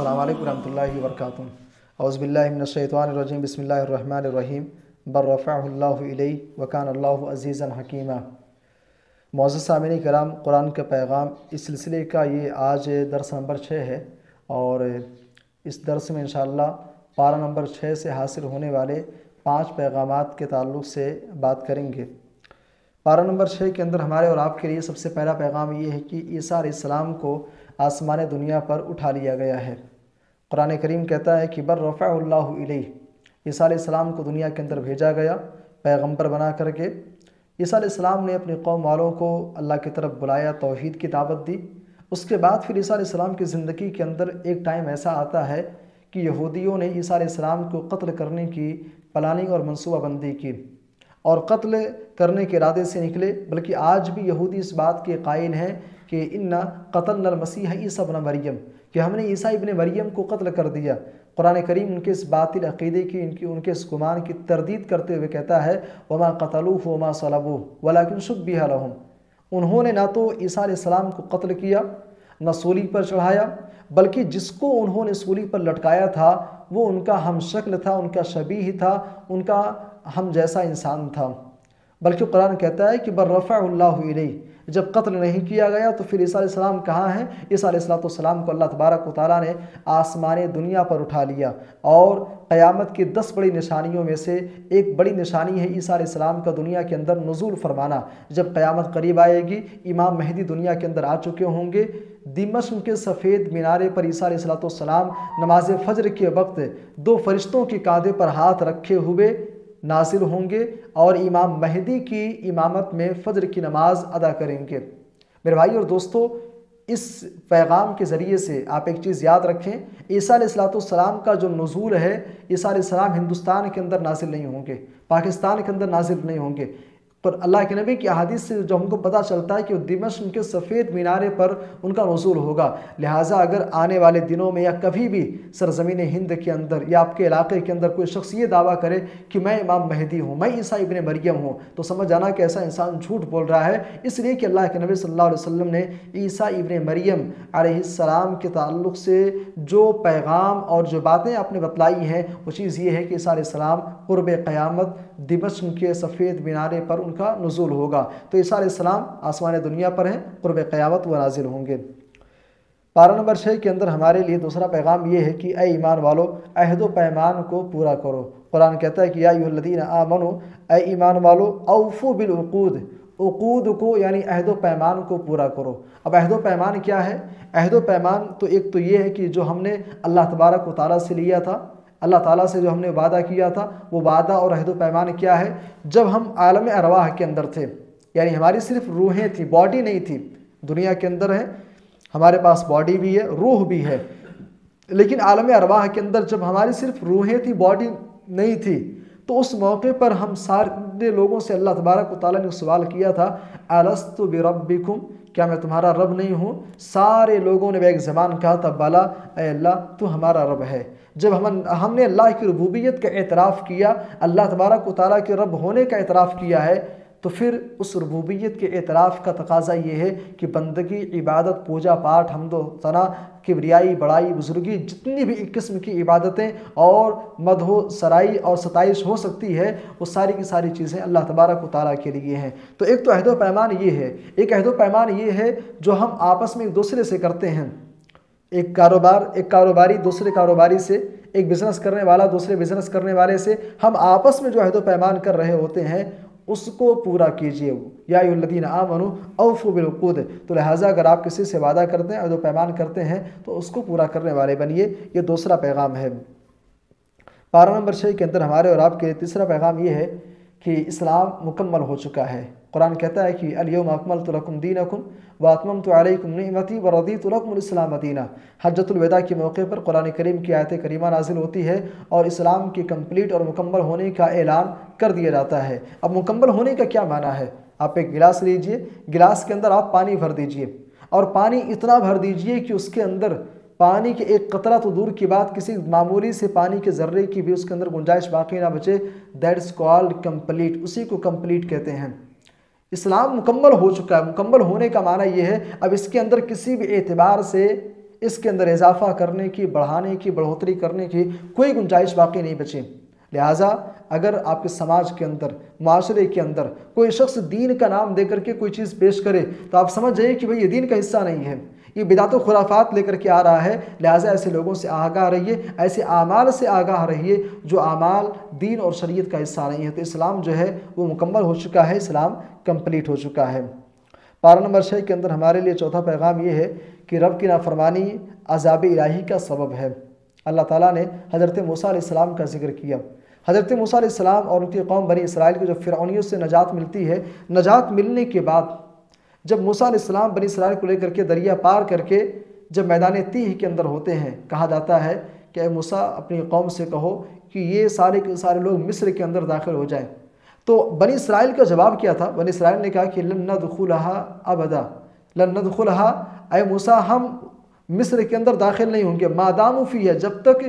السلام علیکم ورحمۃ اللہ وبرکاتہ۔ اعوذ باللہ من الشیطان الرجیم، بسم اللہ الرحمن الرحیم، بل رفعہ اللہ الیہ وکان اللہ عزیزا حکیما۔ معزز سامعین کرام، قرآن کا پیغام اس سلسلے کا یہ آج درس نمبر 6 ہے، اور اس درس میں انشاءاللہ پارہ نمبر 6 سے حاصل ہونے والے 5 پیغامات کے تعلق سے بات کریں گے۔ پارہ نمبر 6 کے اندر ہمارے اور آپ کے لیے سب سے پہلا پیغام یہ ہے کہ عیسیٰ علیہ السلام کو آسمان دنیا پر اٹھا لیا گیا ہے۔ قرآن کریم کہتا ہے کہ بل رفعہ اللہ الیہ، عیسیٰ علیہ السلام کو دنیا کے اندر بھیجا گیا پیغمبر بنا کر کے۔ عیسیٰ علیہ السلام نے اپنی قوم والوں کو اللہ کی طرف بلایا، توحید کی دعوت دی۔ اس کے بعد پھر عیسیٰ علیہ السلام کی زندگی کے اندر ایک ٹائم ایسا آتا ہے کہ یہودیوں نے عیسیٰ علیہ السلام کو قتل کرنے کی پلاننگ اور منصوبہ بندی کی، اور قتل کرنے کے ارادے سے نکلے۔ بلکہ آج بھی یہودی اس بات کے قائل ہیں کہ انا قتلنا المسیح عیسیٰ ابن مریم، کہ ہم نے عیسیٰ ابن مریم کو قتل کر دیا۔ قرآن کریم ان کے اس باطل عقیدے کی ان کے اس گمان کی تردید کرتے ہوئے کہتا ہے وما قتلوہ وما صلبوہ ولکن شبہ لہم، انہوں نے نہ تو عیسیٰ علیہ السلام کو قتل کیا، نہ سولی پر چڑھایا، بلکہ جس کو انہوں نے سولی پر لٹکایا تھا وہ ان کا ہم شکل تھا، ان کا شبیہ تھا، ان کا ہم جیسا انسان تھا۔ بلکہ قرآن کہتا ہے کہ بل رفعہ اللہ الیہ، جب قتل نہیں کیا گیا تو پھر عیسیٰ علیہ السلام کہاں ہیں؟ عیسیٰ علیہ السلام کو اللہ تبارک و تعالیٰ نے آسمان دنیا پر اٹھا لیا، اور قیامت کی 10 بڑی نشانیوں میں سے ایک بڑی نشانی ہے عیسیٰ علیہ السلام کا دنیا کے اندر نزول فرمانا۔ جب قیامت قریب آئے گی، امام مہدی دنیا کے اندر آ چکے ہوں گے، دمشق کے سفید مینارے پر عیسیٰ علیہ السلام نماز فجر کے وقت 2 فرشتوں کے کاندھے پر ہاتھ رکھے ہوئے نازل ہوں گے، اور امام مہدی کی امامت میں فجر کی نماز ادا کریں گے۔ میرے بھائی اور دوستو، اس پیغام کے ذریعے سے آپ ایک چیز یاد رکھیں، عیسیٰ علیہ السلام کا جو نزول ہے، عیسیٰ علیہ السلام ہندوستان کے اندر نازل نہیں ہوں گے، پاکستان کے اندر نازل نہیں ہوں گے، پر اللہ کے نبی کی احادیث سے جو ہم کو پتہ چلتا ہے کہ دمشق کے سفید مینارے پر ان کا نزول ہوگا۔ لہٰذا اگر آنے والے دنوں میں یا کبھی بھی سرزمین ہند کے اندر یا آپ کے علاقے کے اندر کوئی شخص یہ دعویٰ کرے کہ میں امام مہدی ہوں، میں عیسیٰ ابن مریم ہوں، تو سمجھ جانا کہ ایسا انسان جھوٹ بول رہا ہے، اس لیے کہ اللہ کے نبی صلی اللہ علیہ وسلم نے عیسیٰ ابن مریم علیہ السلام کے تعلق سے جو پیغام اور جو باتیں آپ نے بتلائی ہیں، وہ چیز یہ ہے کہ عیسیٰ علیہ السلام قرب قیامت دمشق کے سفید مینارے پر ان کا نزول ہوگا۔ تو عیسیٰ علیہ السلام آسمان دنیا پر ہیں، قرب قیامت وہ نازل ہوں گے۔ پارہ نمبر 6 کے اندر ہمارے لیے دوسرا پیغام یہ ہے کہ اے ایمان والو، عہد و پیمان کو پورا کرو۔ قرآن کہتا ہے کہ یا ایھا الذین آمنوا، اے ایمان والو، اوفوا بالعقود، عقود کو یعنی عہد و پیمان کو پورا کرو۔ اب عہد و پیمان کیا ہے؟ عہد و پیمان تو ایک تو یہ ہے کہ جو ہم نے اللہ تبارک و تعالیٰ سے لیا تھا، اللہ تعالیٰ سے جو ہم نے وعدہ کیا تھا، وہ وعدہ اور عہد و پیمان کیا ہے؟ جب ہم عالم ارواح کے اندر تھے، یعنی ہماری صرف روحیں تھیں، باڈی نہیں تھی، دنیا کے اندر ہے، ہمارے پاس باڈی بھی ہے، روح بھی ہے، لیکن عالم ارواح کے اندر جب ہماری صرف روحیں تھیں، باڈی نہیں تھی، تو اس موقع پر ہم سارے لوگوں سے اللہ تبارک و تعالیٰ نے سوال کیا تھا الست بربکم، کیا میں تمہارا رب نہیں ہوں؟ سارے لوگوں نے ایک زبان کہا تھا بلا اے اللہ تو ہمارا رب ہے۔ جب ہم نے اللہ کی ربوبیت کا اعتراف کیا، اللہ تبارک و تعالیٰ کے رب ہونے کا اعتراف کیا ہے، تو پھر اس ربوبیت کے اعتراف کا تقاضا یہ ہے کہ بندگی، عبادت، پوجا پاٹ، حمد و ثنا، کبریائی، بڑائی، بزرگی، جتنی بھی ایک قسم کی عبادتیں اور مدح و سرائی اور ستائش ہو سکتی ہے، وہ ساری کی ساری چیزیں اللہ تبارک و تعالیٰ کے لیے ہیں۔ تو ایک تو عہد و پیمان یہ ہے، ایک عہد و پیمان یہ ہے جو ہم آپس میں ایک دوسرے سے کرتے ہیں۔ ایک کاروباری دوسرے کاروباری سے، ایک بزنس کرنے والا دوسرے بزنس کرنے والے سے، ہم آپس میں جو عہد و پیمان کر رہے ہوتے ہیں اس کو پورا کیجیے۔ یا ایھا الذین آمنوا اوفوا بالعقود، تو لہٰذا اگر آپ کسی سے وعدہ کرتے ہیں، عہد و پیمان کرتے ہیں، تو اس کو پورا کرنے والے بنیے۔ یہ دوسرا پیغام ہے۔ پارہ نمبر 6 کے اندر ہمارے اور آپ کے تیسرا پیغام یہ ہے کہ اسلام مکمل ہو چکا ہے۔ قرآن کہتا ہے کہ الیوم اکملت لکم دینکم واتممت علیکم نعمتی ورضیت لکم الاسلام دینا۔ حجۃ الوداع کے موقع پر قرآن کریم کی آیت کریمہ نازل ہوتی ہے اور اسلام کے کمپلیٹ اور مکمل ہونے کا اعلان کر دیا جاتا ہے۔ اب مکمل ہونے کا کیا معنی ہے؟ آپ ایک گلاس لیجئے، گلاس کے اندر آپ پانی بھر دیجئے، اور پانی اتنا بھر دیجئے کہ اس کے اندر پانی کے ایک قطرہ تو دور کی بات، کسی معمولی سے پانی کے ذرے کی بھی اس کے اندر گنجائش باقی نہ بچے، دیٹس کالڈ کمپلیٹ، اسی کو کمپلیٹ کہتے ہیں۔ اسلام مکمل ہو چکا ہے۔ مکمل ہونے کا معنی یہ ہے اب اس کے اندر کسی بھی اعتبار سے اس کے اندر اضافہ کرنے کی، بڑھانے کی، بڑھوتری کرنے کی کوئی گنجائش باقی نہیں بچی۔ لہٰذا اگر آپ کے سماج کے اندر، معاشرے کے اندر کوئی شخص دین کا نام دے کر کے کوئی چیز پیش کرے تو آپ سمجھ جائیے کہ بھئی یہ دین کا حصہ نہیں ہے، یہ بدعت و خرافات لے کر کے آ رہا ہے۔ لہٰذا ایسے لوگوں سے آگاہ رہیے، ایسے اعمال سے آگاہ رہیے جو اعمال دین اور شریعت کا حصہ نہیں ہے۔ تو اسلام جو ہے وہ مکمل ہو چکا ہے، اسلام کمپلیٹ ہو چکا ہے۔ پارہ نمبر 6 کے اندر ہمارے لیے چوتھا پیغام یہ ہے کہ رب کی نافرمانی عذاب الہی کا سبب ہے۔ اللہ تعالیٰ نے حضرت موسیٰ علیہ السلام کا ذکر کیا۔ حضرت موسیٰ علیہ السلام اور ان کی قوم بنی اسرائیل کو جب فرعونیت سے نجات ملتی ہے، نجات ملنے کے بعد جب موسیٰ علیہ السلام بنی اسرائیل کو لے کر کے دریا پار کر کے جب میدان تیہ کے اندر ہوتے ہیں، کہا جاتا ہے کہ اے موسیٰ اپنی قوم سے کہو کہ یہ سارے کے سارے لوگ مصر کے اندر داخل ہو جائیں۔ تو بنی اسرائیل کا جواب کیا تھا؟ بنی اسرائیل نے کہا کہ لن ندخلها ابدا، لن ندخلها، اے موسیٰ ہم مصر کے اندر داخل نہیں ہوں گے، ما داموا فیہا، جب تک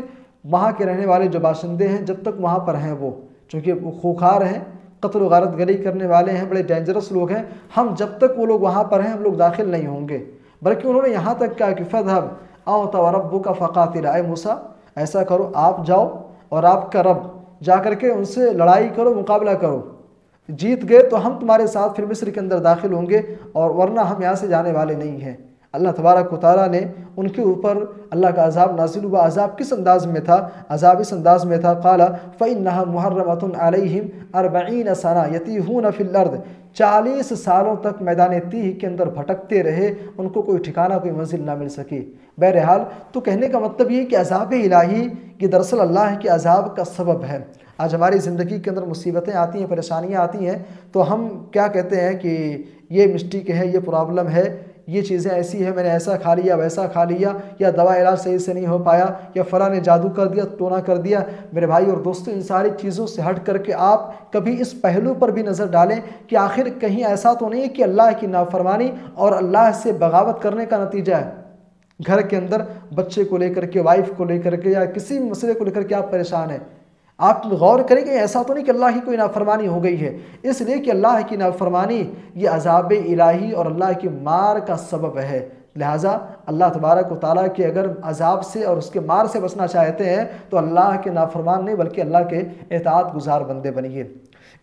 وہاں کے رہنے والے جو باشندے ہیں جب تک وہاں پر ہیں، وہ چونکہ وہ خوخار ہیں، قتل و غارت گری کرنے والے ہیں، بڑے ڈینجرس لوگ ہیں، ہم جب تک وہ لوگ وہاں پر ہیں ہم لوگ داخل نہیں ہوں گے۔ بلکہ انہوں نے یہاں تک کہا کہ فَاذْهَبْ أَنْتَ وَرَبُّكَ فَقَاتِلَا، اے موسیٰ ایسا کرو آپ جاؤ اور آپ کا رب جا کر کے ان سے لڑائی کرو، مقابلہ کرو، جیت گئے تو ہم تمہارے ساتھ پھر مصر کے اندر داخل ہوں گے، اور ورنہ ہم یہاں سے جانے والے نہیں ہیں۔ اللہ تبارک و تعالیٰ نے ان کے اوپر اللہ کا عذاب نازل ہوا۔ عذاب کس انداز میں تھا؟ عذاب اس انداز میں تھا، قَالَ فَإِنَّهَا مُحَرَّمَةٌ عَلَيْهِمْ 40 سَنَةً يَتِيهُونَ فِي الْأَرْضِ، 40 سالوں تک میدان تیہ کے اندر بھٹکتے رہے، ان کو کوئی ٹھکانہ، کوئی منزل نہ مل سکی۔ بہرحال تو کہنے کا مطلب یہ کہ عذاب الہی یہ دراصل اللہ کے عذاب کا سبب ہے۔ آج ہماری زندگی کے اندر مصیبتیں آتی ہیں، پریشانیاں آتی ہیں، تو ہم کیا کہتے ہیں کہ یہ مسٹیک ہے، یہ پرابلم ہے، یہ چیزیں ایسی ہیں، میں نے ایسا کھا لیا، ویسا کھا لیا، یا دوا علاج صحیح سے نہیں ہو پایا، یا فلاں نے جادو کر دیا، ٹونا کر دیا۔ میرے بھائی اور دوستو، ان ساری چیزوں سے ہٹ کر کے آپ کبھی اس پہلو پر بھی نظر ڈالیں کہ آخر کہیں ایسا تو نہیں ہے کہ اللہ کی نافرمانی اور اللہ سے بغاوت کرنے کا نتیجہ ہے۔ گھر کے اندر بچے کو لے کر کے، وائف کو لے کر کے، یا کسی مسئلے کو لے کر کے آپ پریشان ہیں، آپ غور کریں کہ ایسا تو نہیں کہ اللہ کی کوئی نافرمانی ہو گئی ہے، اس لیے کہ اللہ کی نافرمانی یہ عذاب الہی اور اللہ کی مار کا سبب ہے۔ لہٰذا اللہ تبارک و تعالیٰ کے اگر عذاب سے اور اس کے مار سے بچنا چاہتے ہیں تو اللہ کے نافرمان نہیں بلکہ اللہ کے اطاعت گزار بندے بنیے۔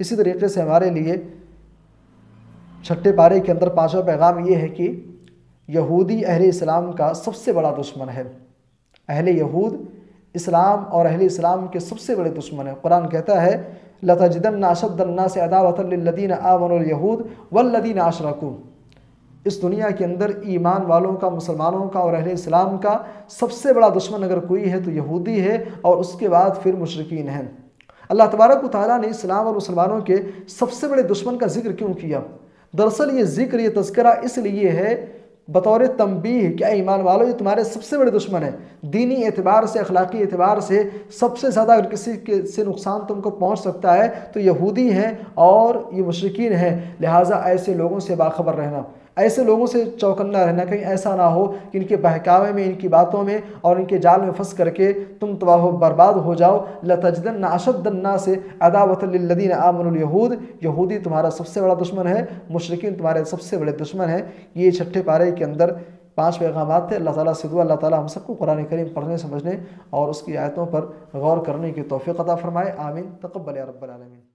اسی طریقے سے ہمارے لیے چھٹے پارے کے اندر 5واں پیغام یہ ہے کہ یہودی اہل اسلام کا سب سے بڑا دشمن ہے۔ اہل یہود اسلام اور اہل اسلام کے سب سے بڑے دشمن ہیں۔ قرآن کہتا ہے لَتَجِدَنَّ أَشَدَّ النَّاسِ عَدَاوَةً لِلَّذِينَ آمَنُوا الْيَهُودُ وَالَّذِينَ أَشْرَكُوا، اس دنیا کے اندر ایمان والوں کا، مسلمانوں کا اور اہل اسلام کا سب سے بڑا دشمن اگر کوئی ہے تو یہودی ہے، اور اس کے بعد پھر مشرکین ہیں۔ اللہ تبارک و تعالیٰ نے اسلام اور مسلمانوں کے سب سے بڑے دشمن کا ذکر کیوں کیا؟ دراصل یہ ذکر، یہ تذکرہ اس لیے ہے بطور تنبیہ کہ اے ایمان والو، یہ تمہارے سب سے بڑے دشمن ہیں۔ دینی اعتبار سے، اخلاقی اعتبار سے سب سے زیادہ اگر کسی سے نقصان تم کو پہنچ سکتا ہے تو یہودی ہیں اور یہ مشرکین ہیں۔ لہٰذا ایسے لوگوں سے باخبر رہنا، ایسے لوگوں سے چوکنا رہنا، کہیں ایسا نہ ہو کہ ان کے بہکاوے میں، ان کی باتوں میں اور ان کے جال میں پھنس کر کے تم تباہ و برباد ہو جاؤ۔ لَتَجِدَنَّ أَشَدَّ النَّاسِ عَدَاوَةً لِلَّذِينَ آمَنُوا الْيَهُودُ، یہودی تمہارا سب سے بڑا دشمن ہے، مشرکین تمہارے سب سے بڑے دشمن ہیں۔ یہ چھٹے پارے کے اندر 5 پیغامات تھے۔ اللہ تعالیٰ سے دعا، اللہ تعالیٰ ہم سب کو قرآن کریم پڑھنے، سمجھنے اور اس کی آیتوں پر غور کرنے کی توفیق عطا فرمائے۔ آمین، تقبل یا رب العالمین۔